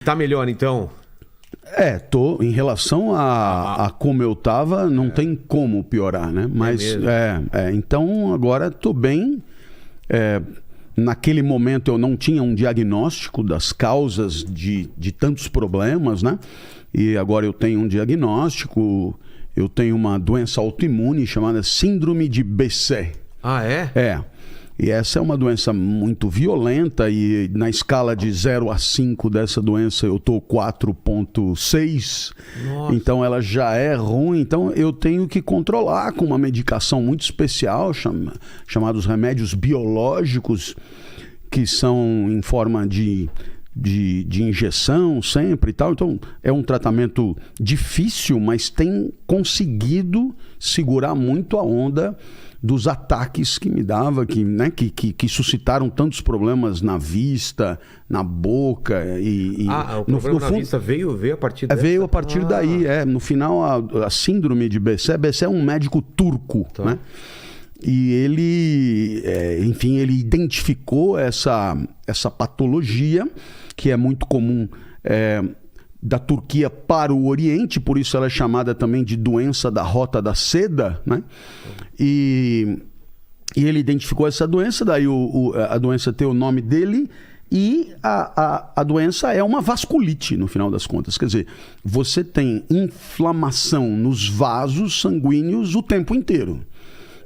Tá melhor, então? Em relação a como eu tava, não tem como piorar, né? Mas, então agora tô bem. Naquele momento eu não tinha um diagnóstico das causas de tantos problemas, né? E agora eu tenho um diagnóstico, eu tenho uma doença autoimune chamada síndrome de BC. Ah, é? E essa é uma doença muito violenta e na escala de 0 a 5 dessa doença eu tô 4,6. Então ela já é ruim. Então eu tenho que controlar com uma medicação muito especial, chamados remédios biológicos, que são em forma de injeção sempre e tal. Então é um tratamento difícil, mas tem conseguido segurar muito a onda dos ataques que me dava, que suscitaram tantos problemas na vista, na boca. O problema na vista veio a partir dessa? Veio a partir daí. No final, a síndrome de BC é um médico turco, né? E ele, ele identificou essa patologia, que é muito comum da Turquia para o Oriente, por isso ela é chamada também de doença da Rota da Seda, né? E ele identificou essa doença, daí a doença tem o nome dele, e a doença é uma vasculite, no final das contas. Quer dizer, você tem inflamação nos vasos sanguíneos o tempo inteiro,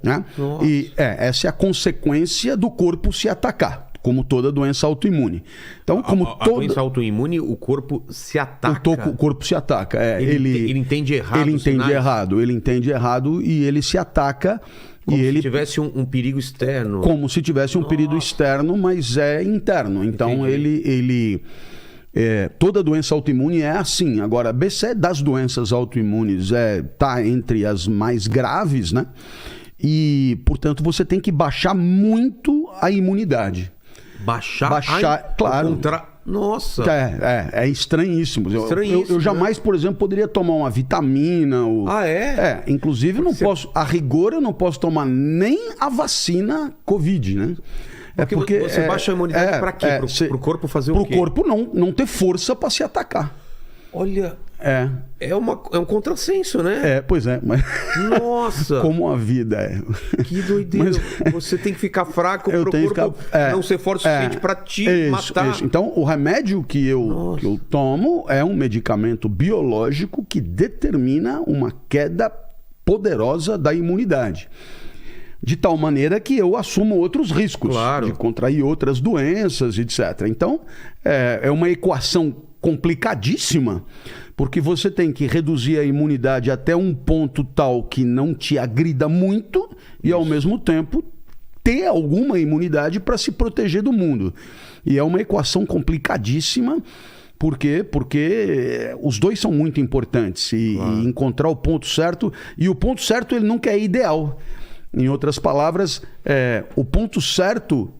né? E essa é a consequência do corpo se atacar, como toda doença autoimune. Então, a doença autoimune, o corpo se ataca. O corpo se ataca. Ele entende errado. Ele entende errado e ele se ataca. Como se tivesse um perigo externo. Como se tivesse um perigo externo, mas é interno. Então, toda doença autoimune é assim. Agora, BC das doenças autoimunes tá entre as mais graves, né? E, portanto, você tem que baixar muito a imunidade. Baixar, claro. Nossa! É estranhíssimo. Eu jamais, por exemplo, poderia tomar uma vitamina. Inclusive, a rigor, eu não posso tomar nem a vacina Covid, né? Porque você baixa a imunidade para quê? Pro corpo fazer o quê? Pro corpo não ter força para se atacar. Olha... É um contrassenso, né? Pois é. Mas... Nossa! Como a vida é. Que doideira. Você tem que ficar fraco pro corpo não ser forte o suficiente para te matar. Isso. Então, o remédio que eu tomo é um medicamento biológico que determina uma queda poderosa da imunidade. De tal maneira que eu assumo outros riscos de contrair outras doenças, etc. Então, é uma equação complicadíssima, porque você tem que reduzir a imunidade até um ponto tal que não te agrida muito e, ao mesmo tempo, ter alguma imunidade para se proteger do mundo. E é uma equação complicadíssima. Por quê? Porque os dois são muito importantes e encontrar o ponto certo. E o ponto certo ele nunca é ideal. Em outras palavras, o ponto certo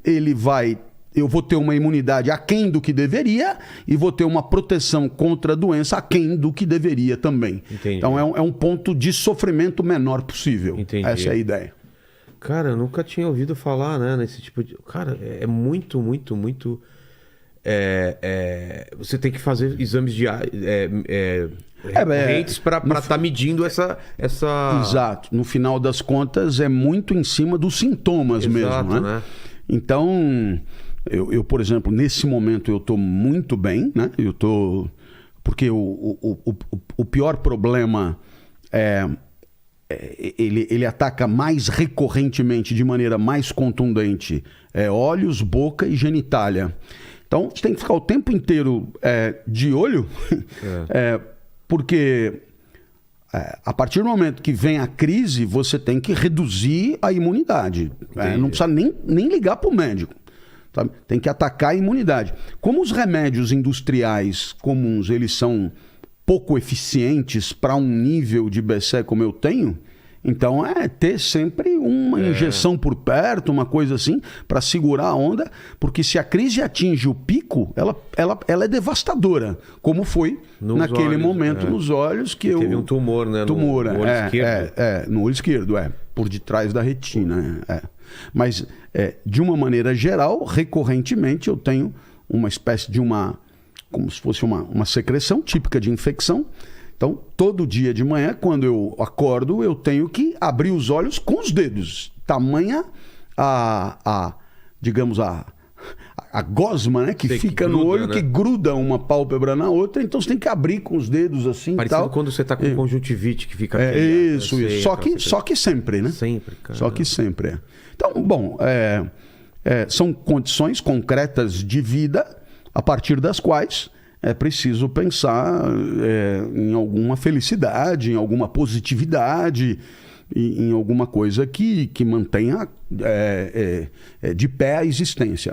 eu vou ter uma imunidade aquém do que deveria e vou ter uma proteção contra a doença aquém do que deveria também. Entendi. Então é um ponto de sofrimento menor possível. Entendi. Essa é a ideia. Cara, eu nunca tinha ouvido falar, né, nesse tipo de... Cara, é muito, muito, muito... Você tem que fazer exames recorrentes para estar medindo essa... Exato. No final das contas, é muito em cima dos sintomas mesmo, né? Então... Eu, por exemplo, nesse momento eu estou muito bem, né? Porque o pior problema ele ataca mais recorrentemente, de maneira mais contundente, olhos, boca e genitália. Então, você tem que ficar o tempo inteiro de olho, porque a partir do momento que vem a crise, você tem que reduzir a imunidade. Não precisa nem ligar para o médico. Tem que atacar a imunidade. Como os remédios industriais comuns eles são pouco eficientes para um nível de BC como eu tenho, então ter sempre uma injeção por perto, uma coisa assim, para segurar a onda, porque se a crise atinge o pico, ela é devastadora, como foi naquele momento nos olhos que teve um tumor, né? Tumor, no olho esquerdo. No olho esquerdo, por detrás da retina. Mas, de uma maneira geral, recorrentemente, eu tenho uma espécie de uma como se fosse uma secreção típica de infecção. Então, todo dia de manhã, quando eu acordo, eu tenho que abrir os olhos com os dedos. Tamanha digamos, a gosma, né? Que fica no olho, né? Que gruda uma pálpebra na outra. Então, você tem que abrir com os dedos assim. Parecido tal. Quando você está com conjuntivite, que fica... Isso. Só que sempre, né? Sempre, cara. Só que sempre, é. Então, bom, são condições concretas de vida a partir das quais é preciso pensar em alguma felicidade, em alguma positividade, em alguma coisa que mantenha de pé a existência, né?